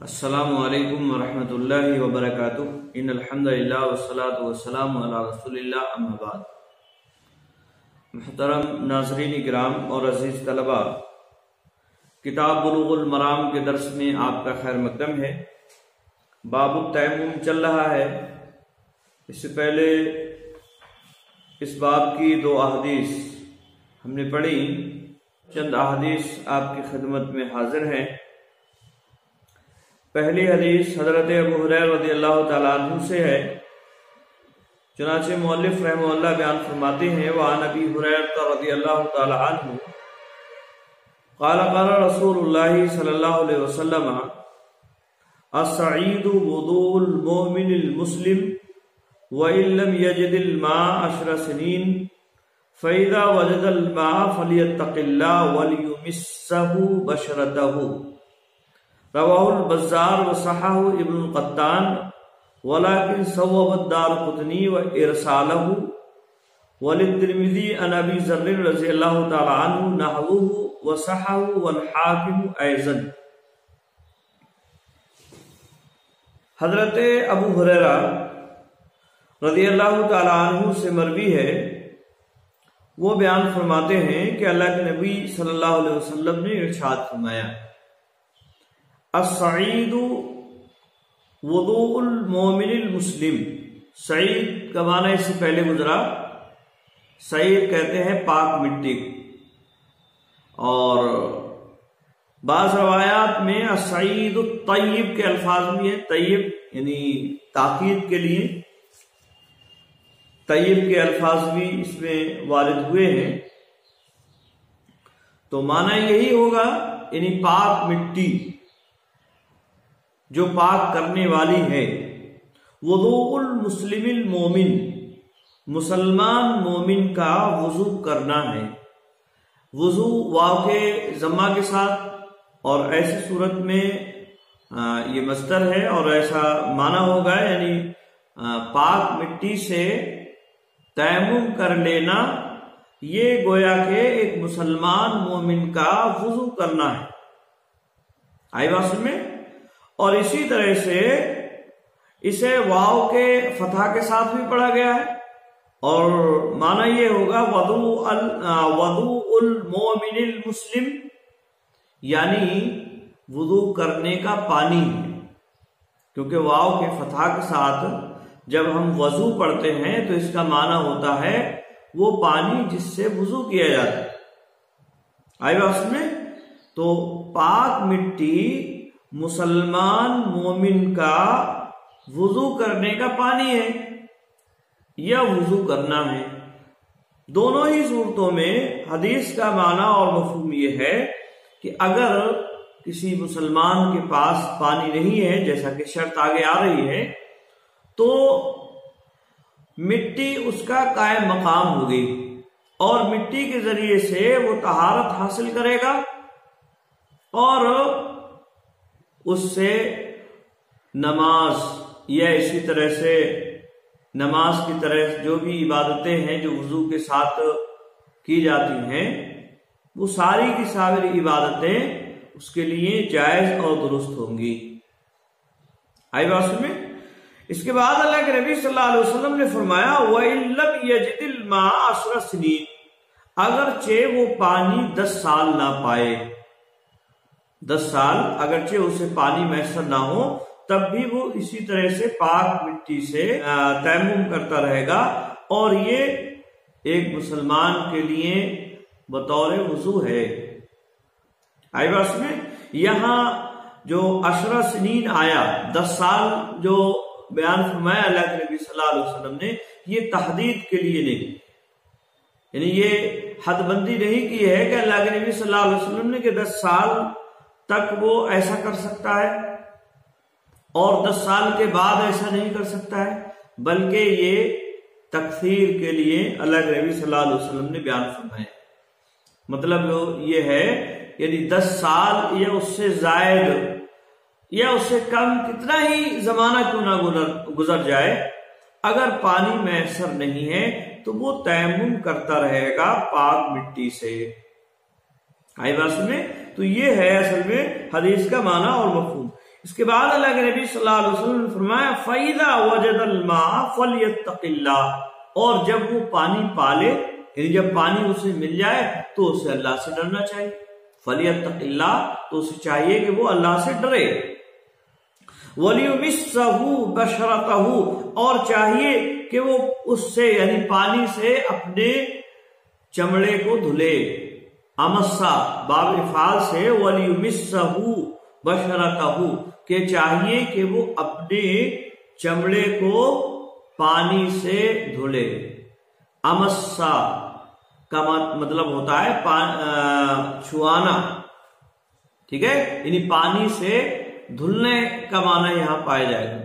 السلام علیکم ورحمۃ اللہ وبرکاتہ۔ ان الحمدللہ والصلاۃ والسلام علی رسول اللہ، اما بعد۔ محترم ناظرین کرام اور عزیز طلبہ، کتاب بلوغ المرام کے درس میں آپ کا خیر مقدم ہے۔ باب التیمم چل رہا ہے۔ اس سے پہلے اس باب کی 2 احادیث ہم نے پڑھی، چند احادیث آپ کی خدمت میں حاضر ہیں۔ پہلی حدیث حضرت ابو ہریرہ رضی اللہ تعالیٰ عنہ سے ہے۔ چنانچہ مؤلف رحمہ اللہ بیان فرماتے ہیں، وعن ابی ہریرہ رضی اللہ تعالیٰ عنہ قال قال رسول اللہ صلی اللہ علیہ وسلم الصعید وضوء المؤمن المسلم وإن لم يجد الماء 10 سنين فإذا وجد الماء فليتق الله وليمسه بشرته۔ رواہ البزار وصححہ ابن القطان ولكن صوب الدارقطنی وارسالہ، وللترمذی عن ابی ذر رضی اللہ تعالی عنہ نحوہ وصححہ والحاکم ایضا۔ حضرت ابو ہریرہ رضی اللہ تعالی عنہ سے مروی ہے، وہ بیان فرماتے ہیں کہ اللہ کے نبی صلی اللہ علیہ وسلم نے ارشاد فرمایا، الصعید وضوء المؤمن المسلم۔ سعید کا معنی اس سے پہلے گزرا، سعید کہتے ہیں پاک مٹی، اور بعض روایات میں الصعید الطیب کے الفاظ بھی ہیں۔ طیب یعنی تاکید کے لیے طیب کے الفاظ بھی اس میں وارد ہوئے ہیں، تو معنی یہی ہوگا، یعنی پاک مٹی جو پاک کرنے والی ہے۔ وضوء المسلم المومن، مسلمان مومن کا وضو کرنا ہے۔ وضو واو کے ضمہ کے ساتھ، اور ایسی صورت میں یہ مصدر ہے اور ایسا معنی ہوگا، یعنی پاک مٹی سے تیمم کر لینا، یہ گویا کہ ایک مسلمان مومن کا وضو کرنا ہے۔ آئی بات سمجھ میں؟ اور اسی طرح سے اسے واو کے فتح کے ساتھ بھی پڑھا گیا ہے، اور معنی یہ ہوگا وضوء المؤمن المسلم، یعنی وضو کرنے کا پانی ہے، کیونکہ واو کے فتح کے ساتھ جب ہم وضو پڑھتے ہیں تو اس کا معنی ہوتا ہے وہ پانی جس سے وضو کیا جاتا ہے۔ آئی بات میں؟ تو پاک مٹی مسلمان مومن کا وضو کرنے کا پانی ہے یا وضو کرنا ہے۔ دونوں ہی صورتوں میں حدیث کا معنی اور مفہوم یہ ہے کہ اگر کسی مسلمان کے پاس پانی نہیں ہے، جیسا کہ شرط آگے آ رہی ہے، تو مٹی اس کا قائم مقام ہوگی، اور مٹی کے ذریعے سے وہ طہارت حاصل کرے گا، اور اس سے نماز یا اسی طرح سے نماز کی طرح جو بھی عبادتیں ہیں جو وضو کے ساتھ کی جاتی ہیں، وہ ساری کی ساری عبادتیں اس کے لیے جائز اور درست ہوں گی۔ آئی بات میں؟ اس کے بعد اللہ کے نبی صلی اللہ علیہ وسلم نے فرمایا، وَإِن لَّمْ يَجِدِ الْمَاءَ 10 سنين، اگرچہ وہ پانی 10 سال نہ پائے، 10 سال اگرچہ اسے پانی میسر نہ ہو، تب بھی وہ اسی طرح سے پاک مٹی سے تیمم کرتا رہے گا، اور یہ ایک مسلمان کے لیے بطور وضو ہے۔ آئی بات میں؟ یہاں جو 10 سنین آیا، 10 سال جو بیان فرمایا اللہ کے نبی صلی اللہ علیہ وسلم نے، یہ تحدید کے لیے نہیں، یعنی یہ حد بندی نہیں کی ہے کہ اللہ کے نبی صلی اللہ علیہ وسلم نے کہ 10 سال تک وہ ایسا کر سکتا ہے اور 10 سال کے بعد ایسا نہیں کر سکتا ہے، بلکہ یہ تکثیر کے لیے اللہ کے نبی صلی اللہ علیہ وسلم نے بیان فرمایا۔ مطلب یہ ہے، یعنی 10 سال یا اس سے زائد یا اس سے کم کتنا ہی زمانہ کیوں نہ گزر جائے، اگر پانی میسر نہیں ہے تو وہ تیمم کرتا رہے گا پاک مٹی سے۔ آئی بات میں؟ تو یہ ہے اصل میں حدیث کا معنی اور مفہوم۔ اس کے بعد اللہ کے نبی صلی اللہ علیہ وسلم نے فرمایا فَإِذَا وَجَدَ الْمَاءَ فَلْيَتَّقِ اللَّهَ، اور جب وہ پانی پالے، یعنی جب پانی اسے مل جائے تو اسے اللہ سے ڈرنا چاہیے. فَلْيَتَّقِ اللَّهَ، تو اسے چاہیے کہ وہ اللہ سے ڈرے. وَلْيُمِسَّهُ بَشْرَتَهُ، اور چاہیے کہ وہ اس سے یعنی پانی سے اپنے چمڑے کو دھلے. امسا باب افعال سے وَلْيُمِسَّهُ بَشْرَتَهُ، کہ چاہیے کہ وہ اپنے چمڑے کو پانی سے دھلے. امسا کا مطلب ہوتا ہے چھوانا، ٹھیک ہے، یعنی پانی سے دھلنے کا معنی یہاں پایا جائے گا.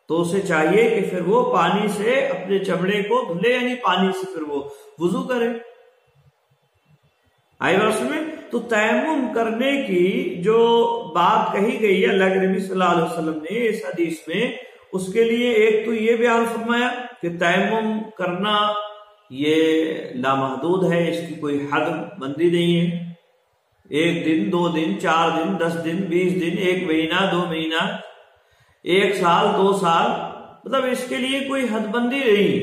تو اسے چاہیے کہ پھر وہ پانی سے اپنے چمڑے کو دھلے، یعنی پانی سے پھر وہ وضو کرے. آئی بات میں؟ تو تیمم کرنے کی جو بات کہی گئی ہے اللہ کے نبی صلی اللہ علیہ وسلم نے اس حدیث میں، اس کے لیے ایک تو یہ بیان فرمایا کہ تیمم کرنا یہ لامحدود ہے، اس کی کوئی حد بندی نہیں ہے. 1 دن 2 دن 4 دن 10 دن 20 دن 1 مہینہ 2 مہینہ 1 سال 2 سال، مطلب اس کے لیے کوئی حد بندی نہیں،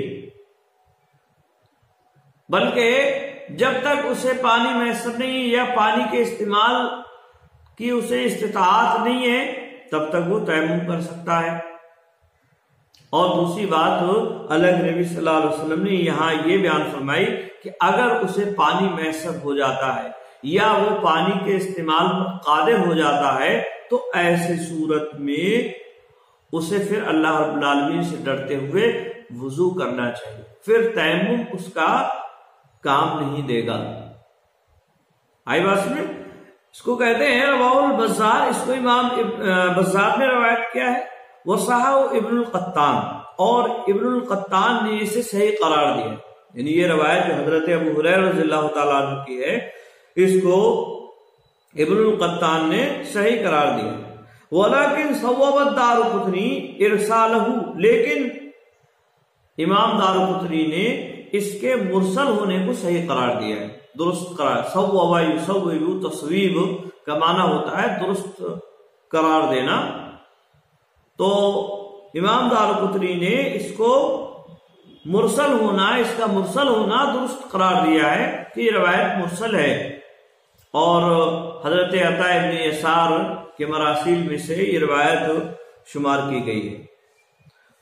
بلکہ جب تک اسے پانی میسر نہیں یا پانی کے استعمال کی اسے استطاعت نہیں ہے تب تک وہ تیمم کر سکتا ہے. اور دوسری بات اللہ کے نبی صلی اللہ علیہ وسلم نے یہاں یہ بیان فرمائی کہ اگر اسے پانی میسر ہو جاتا ہے یا وہ پانی کے استعمال پر قادر ہو جاتا ہے تو ایسے صورت میں اسے پھر اللہ رب العالمین سے ڈرتے ہوئے وضو کرنا چاہیے. پھر تیمم اس کا کام نہیں دے گا. آئی بات میں؟ اس کو کہتے ہیں رواہ البزار، اس کو امام بزار نے روایت کیا ہے. وصححہ ابن القطان، اور ابن القطان نے اسے صحیح قرار دیا. یعنی یہ روایت جو حضرت ابو ہریرہ رضی اللہ تعالیٰ عنہ کی ہے، اس کو ابن القطان نے صحیح قرار دیا. ولیکن صوب الدارقطنی ارسالہ، لیکن امام دارقطنی نے اس کے مرسل ہونے کو صحیح قرار دیا ہے، درست قرار. صوب یصوب تصویب کا معنی ہوتا ہے درست قرار دینا. تو امام دارقطنی نے اس کو مرسل ہونا، اس کا مرسل ہونا درست قرار دیا ہے کہ یہ روایت مرسل ہے. اور حضرت عطا ابن یسار کے مراسیل میں سے یہ روایت شمار کی گئی ہے.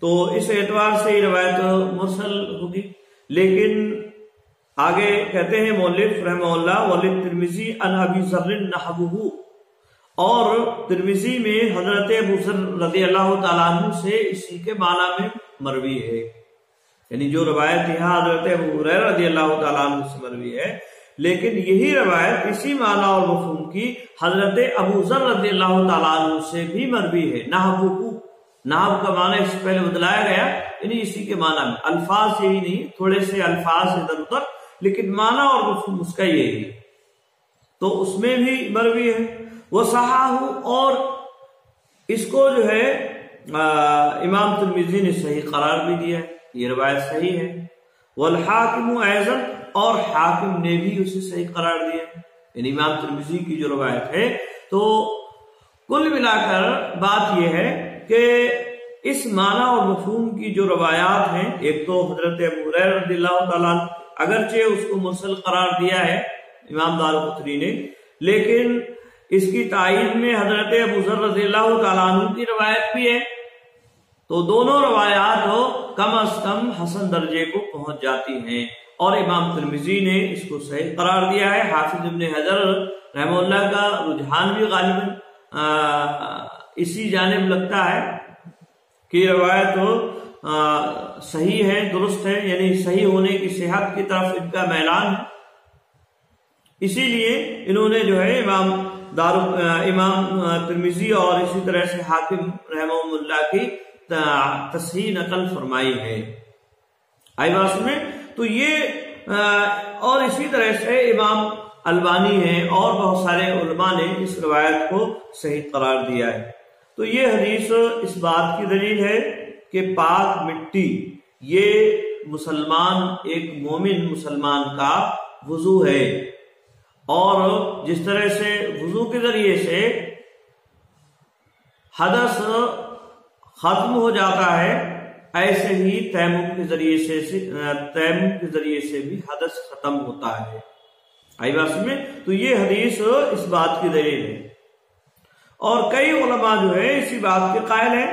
تو اس اعتبار سے یہ روایت مرسل ہوگی. لیکن آگے کہتے ہیں مؤلف رحمہ اللہ وللترمذی عن ابی ذر نحوہ، اور ترمذی میں حضرت ابو ذر رضی اللہ تعالیٰ عنہ سے اسی کے معنی میں مروی ہے. یعنی جو روایت یہاں حضرت ابو ہریرہ رضی اللہ تعالیٰ عنہ سے مروی ہے، لیکن یہی روایت اسی معنی اور مفہوم کی حضرت ابو ذر رضی اللہ تعالیٰ عنہ سے بھی مروی ہے. نحوہ، نحو کا معنی اس سے پہلے بدلایا گیا، یعنی اسی کے معنی میں، الفاظ یہی نہیں، تھوڑے سے الفاظ ادھر ادھر، لیکن معنی اور مفہوم اس کا یہی ہے. تو اس میں بھی مروی ہے. وہ صحاح، اور اس کو جو ہے امام ترمذی نے صحیح قرار بھی دیا ہے، یہ روایت صحیح ہے. والحاکم ایضا، اور حاکم نے بھی اسے صحیح قرار دیا ہے، یعنی امام ترمذی کی جو روایت ہے. تو کل ملا کر بات یہ ہے کہ اس معنی اور مفہوم کی جو روایات ہیں، ایک تو حضرت ابو ہریرہ رضی اللہ تعالیٰ عنہ، اگرچہ اس کو مرسل قرار دیا ہے امام دارقطنی نے، لیکن اس کی تائید میں حضرت ابو ذر رضی اللہ تعالیٰ عنہ کی روایت بھی ہے. تو دونوں روایات کم از کم حسن درجے کو پہنچ جاتی ہیں، اور امام ترمذی نے اس کو صحیح قرار دیا ہے. حافظ ابن حجر رحمہ اللہ کا رجحان بھی غالباً اسی جانب لگتا ہے کہ روایت صحیح ہے، درست ہے، یعنی صحیح ہونے کی صحت کی طرف ان کا میلان ہے. اسی لیے انہوں نے جو ہے امام ترمذی اور اسی طرح سے حاکم رحمہ اللہ کی تصحیح نقل فرمائی ہے. آئی بات میں؟ تو یہ اور اسی طرح سے امام البانی ہیں اور بہت سارے علماء نے اس روایت کو صحیح قرار دیا ہے. تو یہ حدیث اس بات کی دلیل ہے کہ پاک مٹی یہ مسلمان، ایک مومن مسلمان کا وضو ہے، اور جس طرح سے وضو کے ذریعے سے حدث ختم ہو جاتا ہے، ایسے ہی تیمم کے ذریعے سے بھی حدث ختم ہوتا ہے۔ آئی بات سمجھ؟ تو یہ حدیث اس بات کی دلیل ہے، اور کئی علماء جو ہے اسی بات کے قائل ہیں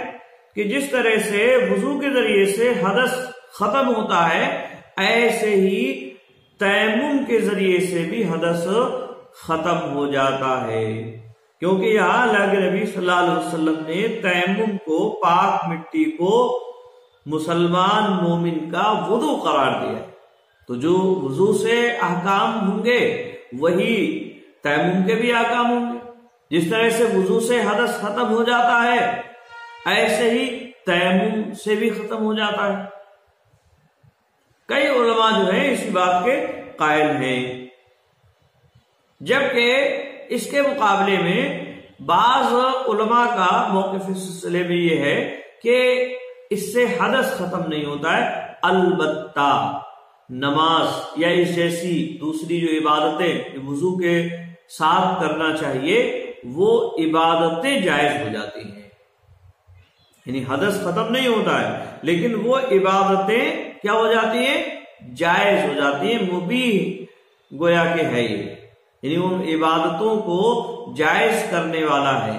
کہ جس طرح سے وضو کے ذریعے سے حدث ختم ہوتا ہے، ایسے ہی تیمم کے ذریعے سے بھی حدث ختم ہو جاتا ہے، کیونکہ یہاں اللہ کے نبی صلی اللہ علیہ وسلم نے تیمم کو، پاک مٹی کو مسلمان مومن کا وضو قرار دیا ہے۔ تو جو وضو سے احکام ہوں گے وہی تیمم کے بھی احکام ہوں گے۔ جس طرح سے وضو سے حدث ختم ہو جاتا ہے، ایسے ہی تیمم سے بھی ختم ہو جاتا ہے۔ کئی علماء جو ہیں اسی بات کے قائل ہیں، جبکہ اس کے مقابلے میں بعض علماء کا موقف اس سلسلے میں یہ ہے کہ اس سے حدث ختم نہیں ہوتا ہے، البتہ نماز یا اس جیسی دوسری جو عبادتیں وضو کے ساتھ کرنا چاہیے وہ عبادتیں جائز ہو جاتی ہیں، یعنی حدث ختم نہیں ہوتا ہے لیکن وہ عبادتیں کیا ہو جاتی ہیں؟ جائز ہو جاتی ہیں، مبیح گویا کہ ہے یہ، یعنی ان عبادتوں کو جائز کرنے والا ہے۔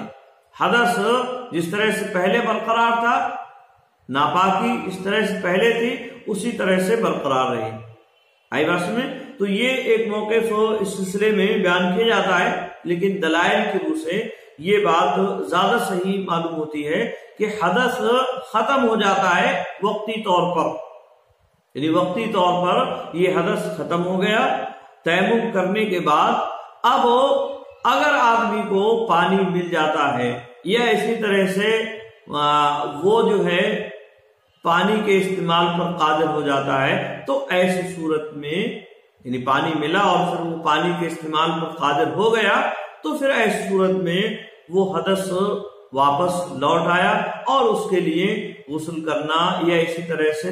حدث جس طرح سے پہلے برقرار تھا، ناپاکی اس طرح سے پہلے تھی، اسی طرح سے برقرار رہی۔ آئی بات میں تو یہ ایک موقف اس سلسلے میں بیان کیا جاتا ہے، لیکن دلائل کی روح سے یہ بات زیادہ صحیح معلوم ہوتی ہے کہ حدث ختم ہو جاتا ہے وقتی طور پر، یعنی وقتی طور پر یہ حدث ختم ہو گیا تیمم کرنے کے بعد۔ اب اگر آدمی کو پانی مل جاتا ہے یا اسی طرح سے وہ جو ہے پانی کے استعمال پر قادر ہو جاتا ہے، تو ایسی صورت میں یعنی پانی ملا اور پھر وہ پانی کے استعمال پر قادر ہو گیا، تو پھر ایسی صورت میں وہ حدث واپس لوٹ آیا اور اس کے لیے غسل کرنا یا اسی طرح سے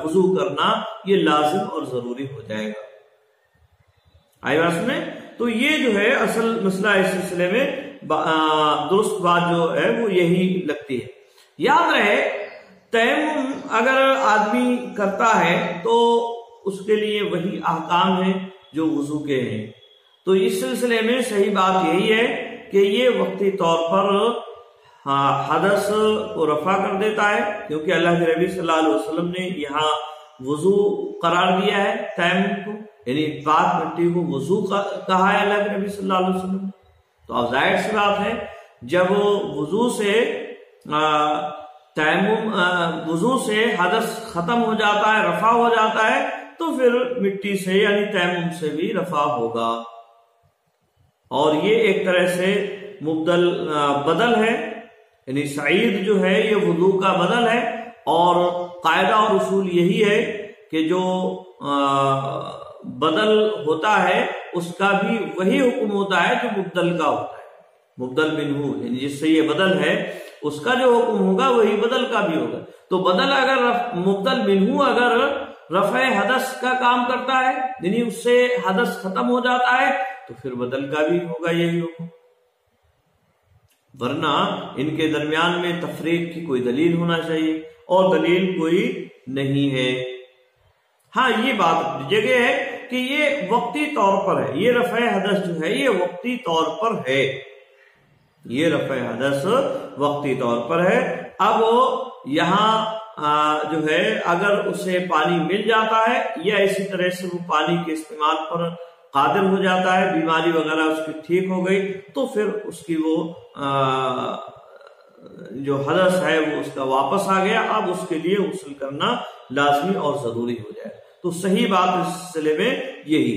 وضو کرنا یہ لازم اور ضروری ہو جائے گا۔ آئی بات میں تو یہ جو ہے اصل مسئلہ اس سلسلے میں درست بات جو ہے وہ یہی لگتی ہے۔ یاد رہے تیمم اگر آدمی کرتا ہے تو اس کے لیے وہی احکام ہیں جو وضو کے ہیں، تو اس سلسلے میں صحیح بات یہی ہے کہ یہ وقتی طور پر حدث کو رفع کر دیتا ہے، کیونکہ اللہ کے نبی صلی اللہ علیہ وسلم نے یہاں وضو قرار دیا ہے تیمم کو، یعنی پاک مٹی کو وضو کہا ہے اللہ کے نبی صلی اللہ علیہ وسلم۔ تو اب ظاہر سی بات ہے جب وضو سے وضو سے حدث ختم ہو جاتا ہے، رفع ہو جاتا ہے، تو پھر مٹی سے یعنی تیمم سے بھی رفع ہوگا، اور یہ ایک طرح سے بدل ہے، یعنی سعید جو ہے یہ وضو کا بدل ہے، اور قاعدہ اور اصول یہی ہے کہ جو بدل ہوتا ہے اس کا بھی وہی حکم ہوتا ہے جو مبدل کا ہوتا ہے، مبدل منہ، یعنی جس سے یہ بدل ہے اس کا جو حکم ہوگا وہی بدل کا بھی ہوگا۔ تو بدل اگر مبدل منہ اگر رفع حدث کا کام کرتا ہے یعنی اس سے حدث ختم ہو جاتا ہے، تو پھر بدل کا بھی ہوگا یہی حکم، ورنہ ان کے درمیان میں تفریق کی کوئی دلیل ہونا چاہیے، اور دلیل کوئی نہیں ہے۔ ہاں یہ بات جگہ ہے کہ یہ وقتی طور پر ہے، یہ رفع حدث جو ہے یہ وقتی طور پر ہے، یہ رفع حدث وقتی طور پر ہے۔ اب یہاں جو ہے اگر اسے پانی مل جاتا ہے یا اسی طرح سے وہ پانی کے استعمال پر قادر ہو جاتا ہے، بیماری وغیرہ اس کی ٹھیک ہو گئی، تو پھر اس کی وہ جو حدث ہے وہ اس کا واپس آ گیا، اب اس کے لیے غسل کرنا لازمی اور ضروری ہو جائے۔ تو صحیح بات اس سلسلے میں یہی۔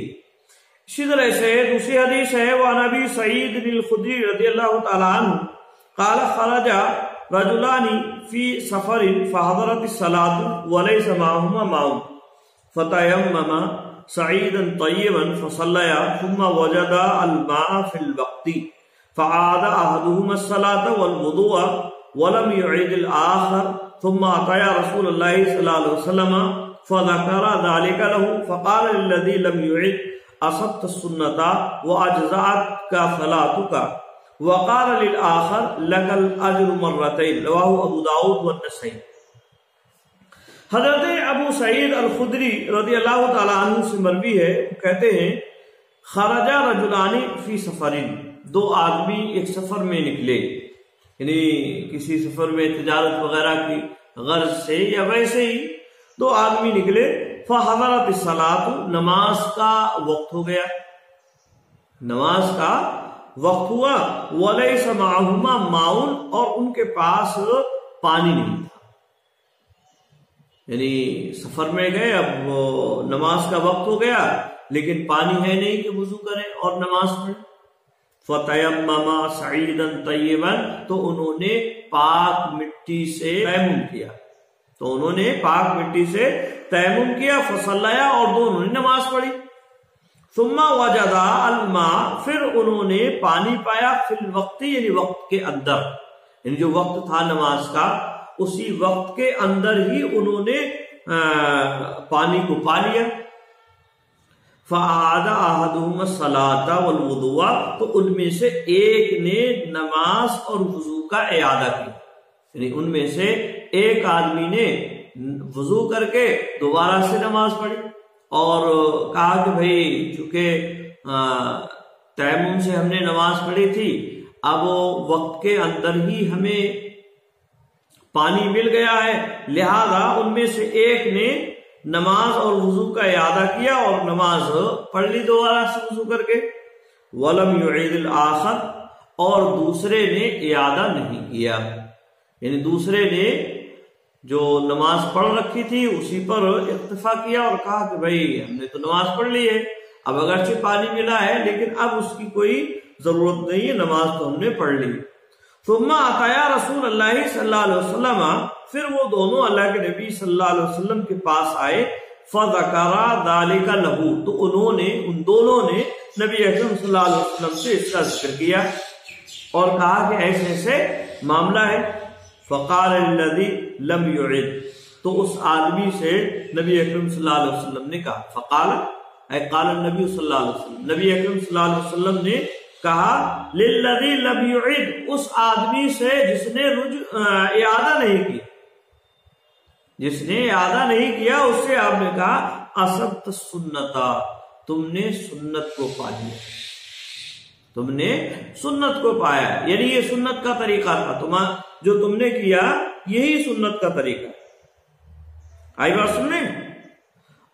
اسی طرح سے دوسری حدیث ہے، وہ نبی سعید الخدری رضی اللہ تعالیٰ عنہ قال خرج رجلان فی سفر فحضرت الصلاة وليس معهما ماء فتيمم سعيدا طيبا فصليا ثم وجد الماء في الوقت فعاد أحدهما الصلاة والوضوء ولم يعيد الآخر ثم أتى رسول الله صلى الله عليه وسلم فذكر ذلك له فقال للذي لم يعد أصبت السنة وأجزأتك صلاتك وقال للآخر لك الأجر مرتين رواه ابو داؤد والنسائی۔ حضرت ابو سعید الخدری رضی اللہ تعالی عنہ سے مروی ہے، کہتے ہیں خرج رجلان فی سفر، دو آدمی ایک سفر میں نکلے، یعنی کسی سفر میں تجارت وغیرہ کی غرض سے یا ویسے ہی دو آدمی نکلے، فحضرت الصلاۃ، نماز کا وقت ہو گیا، نماز کا وقت ہوا، ولیس معہما ماء، اور ان کے پاس پانی نہیں تھا، یعنی سفر میں گئے، اب وہ نماز کا وقت ہو گیا لیکن پانی ہے نہیں کہ وضو کریں اور نماز پڑھیں۔ فَتَيَمَّمَ صَعِيدًا طَيِّبًا، تو انہوں نے پاک مٹی سے تیمم کیا، تو انہوں نے پاک مٹی سے تیمم کیا، فصلیا، اور دونوں نے نماز پڑھی۔ ثم وجدا الماء، پھر انہوں نے پانی پایا، فی الوقت، یعنی وقت کے اندر، یعنی جو وقت تھا نماز کا اسی وقت کے اندر ہی انہوں نے پانی کو پا لیا۔ فَأَعَادَ أَحَدُهُمَ الصَّلَاةَ وَالْوُضُوءَ، تو ان میں سے ایک نے نماز اور وضو کا اعادہ کیا، یعنی ان میں سے ایک آدمی نے وضو کر کے دوبارہ سے نماز پڑھی اور کہا کہ بھئی چونکہ تیمم سے ہم نے نماز پڑھی تھی، اب وقت کے اندر ہی ہمیں پانی مل گیا ہے، لہذا ان میں سے ایک نے نماز اور وضو کا اعادہ کیا اور نماز پڑھ لی دوبارہ سے وضو کر کے۔ وَلَمْ يُعِيدِ الْآخَرِ، اور دوسرے نے اعادہ نہیں کیا، یعنی دوسرے نے جو نماز پڑھ رکھی تھی اسی پر اکتفا کیا اور کہا کہ بھئی ہم نے تو نماز پڑھ لی ہے، اب اگرچہ پانی ملا ہے لیکن اب اس کی کوئی ضرورت نہیں ہے، نماز تو ہم نے پڑھ لی۔ ثم اتیا رسول اللہ صلی اللہ علیہ وسلم، پھر وہ دونوں اللہ کے نبی صلی اللہ علیہ وسلم کے پاس آئے، فذکر ذلک لہ، تو انہوں نے، ان دونوں نے نبی اکرم صلی اللہ علیہ وسلم سے اس کا ذکر کیا اور کہا کہ ایسے ایسے معاملہ ہے۔ فقال الذی لم یعد، تو اس آدمی سے نبی اکرم صلی اللہ علیہ وسلم نے کہا، فقال اے قال النبی صلی اللہ علیہ وسلم، نبی اکرم صلی اللہ علیہ وسلم نے کہا للذی لم یعد، اس آدمی سے جس نے اعادہ نہیں کیا، جس نے اعادہ نہیں کیا اس سے آپ نے کہا اصبت السنتا، تم نے سنت کو پا لیا، تم نے سنت کو پایا، یعنی یہ سنت کا طریقہ تھا، جو تم نے کیا یہی سنت کا طریقہ۔ آئی بات سننے؟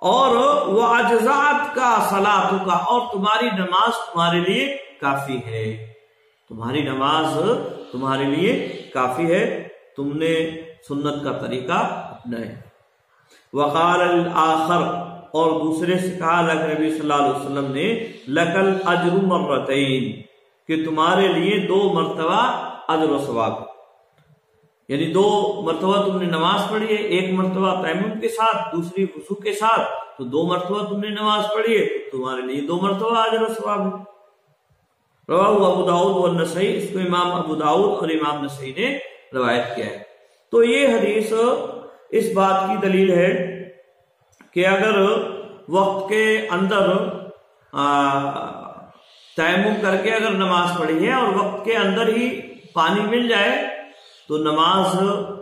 اور وَأَجْزَعَتْ کا صَلَاتُكَ، اور تمہاری نماز تمہارے لیے کافی ہے، تمہاری نماز تمہارے لیے کافی ہے، تم نے سنت کا طریقہ اپنایا۔ وقال الآخر، اور دوسرے سے کہا اللہ کے نبی صلی اللہ علیہ وسلم نے، لَكَ الْأَجْرُ مَرَّتَيْن، کہ تمہارے لیے 2 مرتبہ اجر و ثواب، یعنی 2 مرتبہ تم نے نماز پڑھی ہے، ایک مرتبہ تیمم کے ساتھ، دوسری وضو کے ساتھ، تو 2 مرتبہ تم نے نماز پڑھی ہے، تمہارے لیے 2 مرتبہ اجر و ثواب ہے۔ رواہ ابو داؤد والنسائی، اس کو امام ابو داؤد اور امام نسائی نے روایت کیا ہے۔ تو یہ حدیث اس بات کی دلیل ہے کہ اگر وقت کے اندر تیمم کر کے اگر نماز پڑھی ہے اور وقت کے اندر ہی پانی مل جائے تو نماز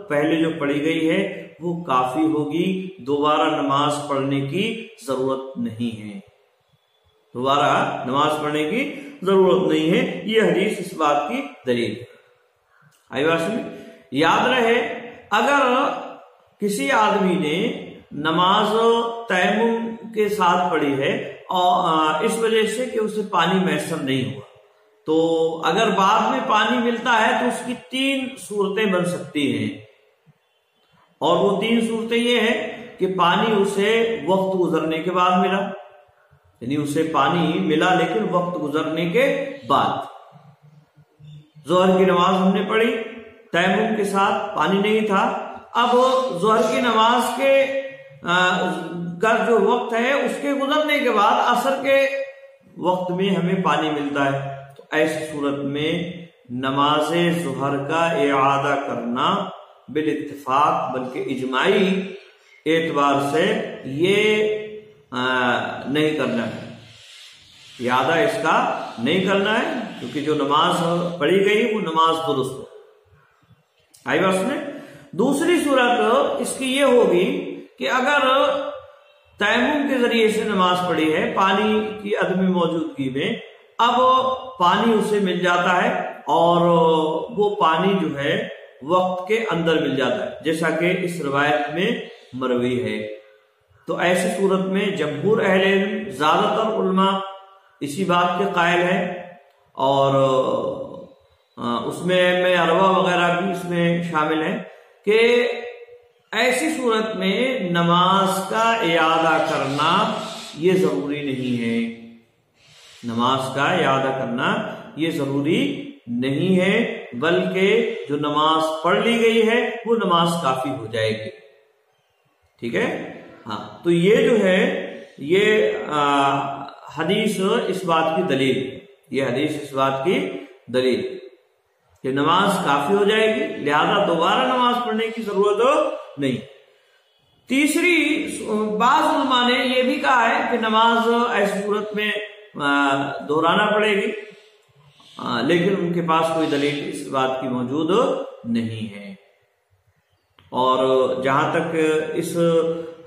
پہلے جو پڑھی گئی ہے وہ کافی ہوگی، دوبارہ نماز پڑھنے کی ضرورت نہیں ہے، دوبارہ نماز پڑھنے کی ضرورت نہیں ہے، یہ حدیث اس بات کی دلیل ہے۔ آئی بات سمجھ؟ یاد رہے اگر کسی آدمی نے نماز تیمم کے ساتھ پڑھی ہے اور اس وجہ سے کہ اسے پانی میسر نہیں ہوا، تو اگر بعد میں پانی ملتا ہے تو اس کی 3 صورتیں بن سکتی ہیں، اور وہ 3 صورتیں یہ ہیں کہ پانی اسے وقت گزرنے کے بعد ملا، یعنی اسے پانی ملا لیکن وقت گزرنے کے بعد۔ ظہر کی نماز ہم نے پڑھی، تیمم کے ساتھ پانی نہیں تھا، اب ظہر کی نماز کے کا جو وقت ہے اس کے گزرنے کے بعد عصر کے وقت میں ہمیں پانی ملتا ہے، تو ایسی صورت میں نماز ظہر کا اعادہ کرنا بالاتفاق بلکہ اجماعی اعتبار سے یہ نہیں کرنا ہے، اعادہ اس کا نہیں کرنا ہے، کیونکہ جو نماز پڑھی گئی وہ نماز درست ہو. آئی بات میں. دوسری صورت اس کی یہ ہوگی کہ اگر تیمم کے ذریعے سے نماز پڑھی ہے پانی کی عدم موجودگی میں، اب پانی اسے مل جاتا ہے اور وہ پانی جو ہے وقت کے اندر مل جاتا ہے، جیسا کہ اس روایت میں مروی ہے. تو ایسی صورت میں جمہور اہل علم، زیادہ تر علماء اسی بات کے قائل ہیں، اور اس میں اربع وغیرہ بھی اس میں شامل ہیں کہ ایسی صورت میں نماز کا اعادہ کرنا یہ ضروری نہیں ہے. نماز کا اعادہ کرنا یہ ضروری نہیں ہے، بلکہ جو نماز پڑھ لی گئی ہے وہ نماز کافی ہو جائے گی. ٹھیک ہے. ہاں، تو یہ جو ہے یہ حدیث اس بات کی دلیل، یہ حدیث اس بات کی دلیل کہ نماز کافی ہو جائے گی، لہذا دوبارہ نماز پڑھنے کی ضرورت نہیں. تیسری، بعض علماء نے یہ بھی کہا ہے کہ نماز ایسی صورت میں دہرانا پڑے گی، لیکن ان کے پاس کوئی دلیل اس بات کی موجود نہیں ہے. اور جہاں تک اس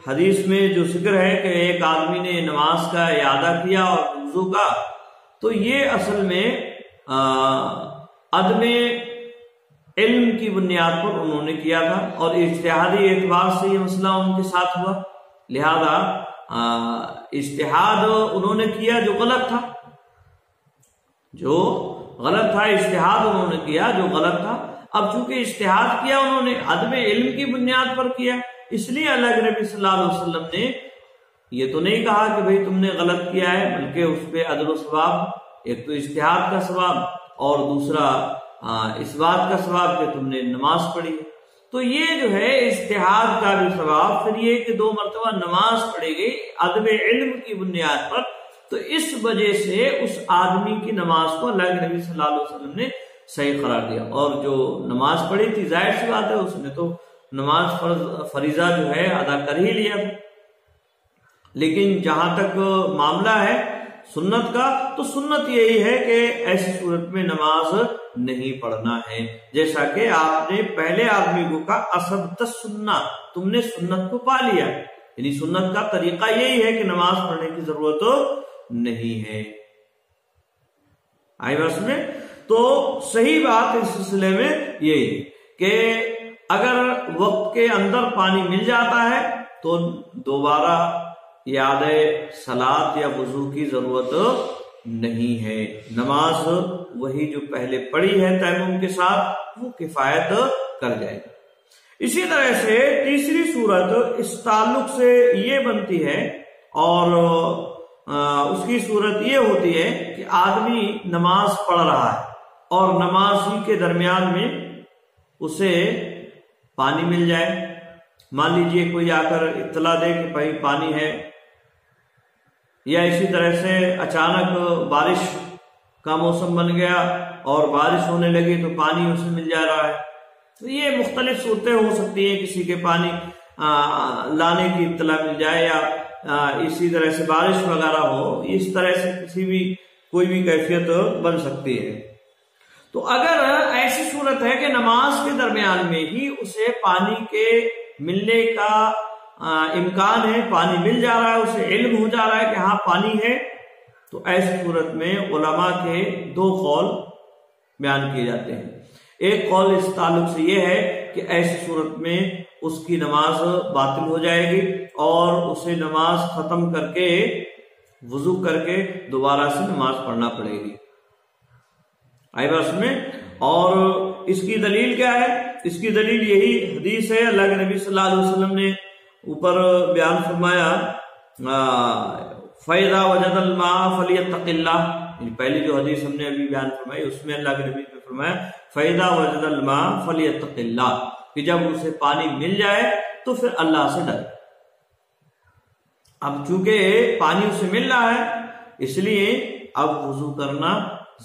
حدیث میں جو ذکر ہے کہ ایک آدمی نے نماز کا اعادہ کیا اور وضو کا، تو یہ اصل میں عدم علم کی بنیاد پر انہوں نے کیا تھا، اور اجتہادی اعتبار سے یہ مسئلہ ان کے ساتھ ہوا، لہذا اجتہاد انہوں نے کیا جو غلط تھا، اجتہاد انہوں نے کیا جو غلط تھا. اب چونکہ اجتہاد کیا انہوں نے عدم علم کی بنیاد پر کیا، اس لیے اللہ کے نبی صلی اللہ علیہ وسلم نے یہ تو نہیں کہا کہ بھئی تم نے غلط کیا ہے، بلکہ اس پہ اجر و ثواب، ایک تو اجتہاد کا ثواب اور دوسرا اس بات کا ثواب کہ تم نے نماز پڑھی. تو یہ جو ہے اجتہاد کا بھی ثواب، پھر یہ کہ 2 مرتبہ نماز پڑھی گئی عدم علم کی بنیاد پر، تو اس وجہ سے اس آدمی کی نماز کو اللہ کے نبی صلی اللہ علیہ وسلم نے صحیح قرار دیا. اور جو نماز پڑھی تھی ظاہر سی بات ہے اس نے تو نماز فریضہ جو ہے ادا کر ہی لیا. لیکن جہاں تک معاملہ ہے سنت کا، تو سنت یہی ہے کہ ایسی صورت میں نماز نہیں پڑھنا ہے، جیسا کہ آپ نے پہلے آدمی کو کہا اصبت السنہ، تم نے سنت کو پا لیا. یعنی سنت کا طریقہ یہی ہے کہ نماز پڑھنے کی ضرورت نہیں ہے. آئی بس میں. تو صحیح بات اس سلسلے میں یہی کہ اگر وقت کے اندر پانی مل جاتا ہے تو دوبارہ اعادہ صلاۃ یا وضو کی ضرورت نہیں ہے. نماز وہی جو پہلے پڑھی ہے تیمم کے ساتھ وہ کفایت کر جائے گی. اسی طرح سے تیسری صورت اس تعلق سے یہ بنتی ہے، اور اس کی صورت یہ ہوتی ہے کہ آدمی نماز پڑھ رہا ہے اور نماز ہی کے درمیان میں اسے پانی مل جائے. مان لیجئے کوئی آ کر اطلاع دے کہ بھائی پانی ہے، یا اسی طرح سے اچانک بارش کا موسم بن گیا اور بارش ہونے لگی تو پانی اسے مل جا رہا ہے. تو یہ مختلف صورتیں ہو سکتی ہیں، کسی کے پانی لانے کی اطلاع مل جائے، یا اسی طرح سے بارش وغیرہ ہو، اس طرح سے کسی بھی کوئی بھی کیفیت بن سکتی ہے. تو اگر ایسی صورت ہے کہ نماز کے درمیان میں ہی اسے پانی کے ملنے کا امکان ہے، پانی مل جا رہا ہے، اسے علم ہو جا رہا ہے کہ ہاں پانی ہے، تو ایسی صورت میں علماء کے 2 قول بیان کیے جاتے ہیں. ایک قول اس تعلق سے یہ ہے کہ ایسی صورت میں اس کی نماز باطل ہو جائے گی اور اسے نماز ختم کر کے وضو کر کے دوبارہ سے نماز پڑھنا پڑے گی. آئی بات میں. اور اس کی دلیل کیا ہے؟ اس کی دلیل یہی حدیث ہے، اللہ کے نبی صلی اللہ علیہ وسلم نے اوپر بیان فرمایا فَإِذَا وَجَدَ الْمَاءَ فَلْيَتَّقِ اللَّهِ. پہلی جو حدیث ہم نے ابھی بیان فرمائی اس میں اللہ کے نبی نے فرمایا فَإِذَا وَجَدَ الْمَاءَ فَلْيَتَّقِ اللَّهِ، کہ جب اسے پانی مل جائے تو پھر اللہ سے ڈرے. اب چونکہ پانی اسے مل رہا ہے اس لیے اب وضو کرنا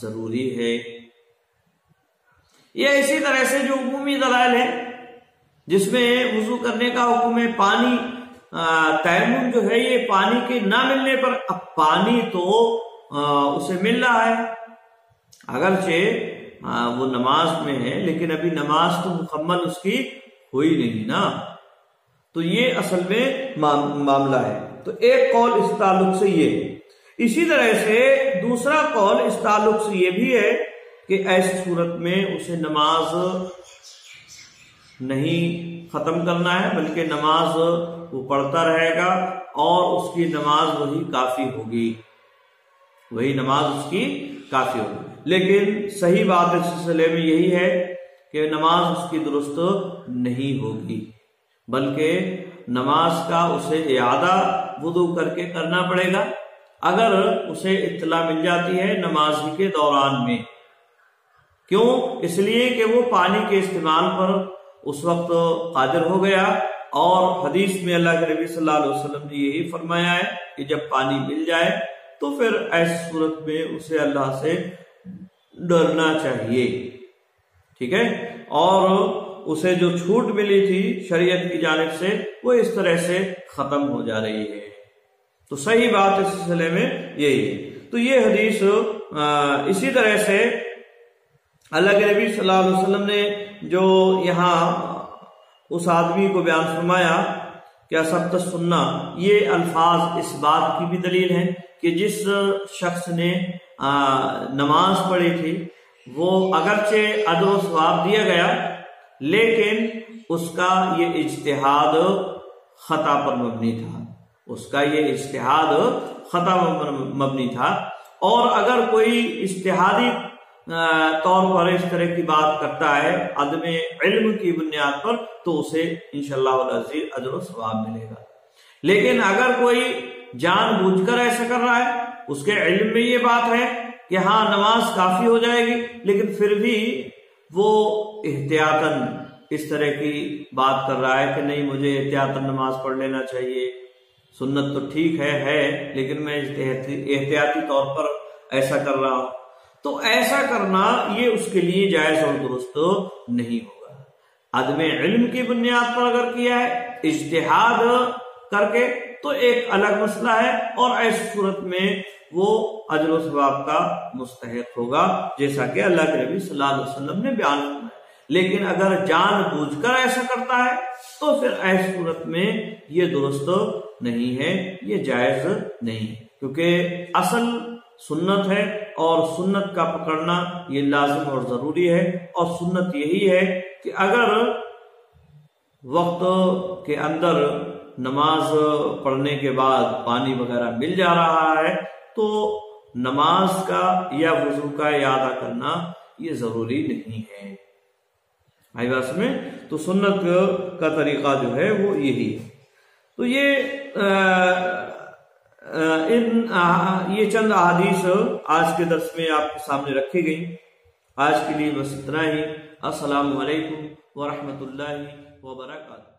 ضروری ہے. یہ اسی طرح سے جو عمومی دلائل ہے جس میں وضو کرنے کا حکم ہے، پانی تیمم جو ہے یہ پانی کے نہ ملنے پر، اب پانی تو اسے مل رہا ہے، اگرچہ وہ نماز میں ہے لیکن ابھی نماز تو مکمل اس کی ہوئی نہیں نا، تو یہ اصل میں معاملہ ہے۔ تو ایک قول اس تعلق سے یہ ہے۔ اسی طرح سے دوسرا قول اس تعلق سے یہ بھی ہے کہ ایسی صورت میں اسے نماز نہیں ختم کرنا ہے، بلکہ نماز وہ پڑھتا رہے گا اور اس کی نماز وہی کافی ہوگی، وہی نماز اس کی کافی ہوگی۔ لیکن صحیح بات اس سلسلے میں یہی ہے کہ نماز اس کی درست نہیں ہوگی، بلکہ نماز کا اسے اعادہ وضو کر کے کرنا پڑے گا اگر اسے اطلاع مل جاتی ہے نماز کے دوران میں۔ کیوں؟ اس لیے کہ وہ پانی کے استعمال پر اس وقت قادر ہو گیا، اور حدیث میں اللہ کے نبی صلی اللہ علیہ وسلم نے یہی فرمایا ہے کہ جب پانی مل جائے تو پھر ایسی صورت میں اسے اللہ سے ڈرنا چاہیے، ٹھیک ہے، اور اسے جو چھوٹ ملی تھی شریعت کی جانب سے وہ اس طرح سے ختم ہو جا رہی ہے۔ تو صحیح بات اس سلسلے میں یہی ہے۔ تو یہ حدیث اسی طرح سے اللہ کے نبی صلی اللہ علیہ وسلم نے جو یہاں اس آدمی کو بیان فرمایا کہ سبت سننا، یہ الفاظ اس بات کی بھی دلیل ہے کہ جس شخص نے نماز پڑھی تھی وہ اگرچہ اجر و ثواب دیا گیا لیکن اس کا یہ اجتہاد خطا پر مبنی تھا، اس کا یہ اجتہاد خطا پر مبنی تھا، اور اگر کوئی اجتہادی طور پر اس طرح کی بات کرتا ہے عدم علم کی بنیاد پر تو اسے انشاءاللہ العزیز اجر و ثواب ملے گا۔ لیکن اگر کوئی جان بوجھ کر ایسا کر رہا ہے، اس کے علم میں یہ بات ہے کہ ہاں نماز کافی ہو جائے گی، لیکن پھر بھی وہ احتیاطاً اس طرح کی بات کر رہا ہے کہ نہیں مجھے احتیاطاً نماز پڑھ لینا چاہیے، سنت تو ٹھیک ہے لیکن میں احتیاطی طور پر ایسا کر رہا ہوں، تو ایسا کرنا یہ اس کے لیے جائز اور درست نہیں ہوگا۔ عدم علم کی بنیاد پر اگر کیا ہے اجتہاد کر کے تو ایک الگ مسئلہ ہے، اور ایسی صورت میں وہ اجر و ثواب کا مستحق ہوگا جیسا کہ اللہ کے نبی صلی اللہ علیہ وسلم نے بیان فرمایا۔ لیکن اگر جان بوجھ کر ایسا کرتا ہے تو پھر ایسی صورت میں یہ درست نہیں ہے، یہ جائز نہیں ہے، کیونکہ اصل سنت ہے اور سنت کا پکڑنا یہ لازم اور ضروری ہے، اور سنت یہی ہے کہ اگر وقت کے اندر نماز پڑھنے کے بعد پانی وغیرہ مل جا رہا ہے تو نماز کا یا وضو کا اعادہ کرنا یہ ضروری نہیں ہے۔ آئی بات میں تو سنت کا طریقہ جو ہے وہ یہی ہے۔ تو یہ چند احادیث آج کے درس میں آپ کے سامنے رکھی گئی۔ آج کے لیے بس اتنا ہی۔ السلام علیکم ورحمۃ اللہ وبرکاتہ۔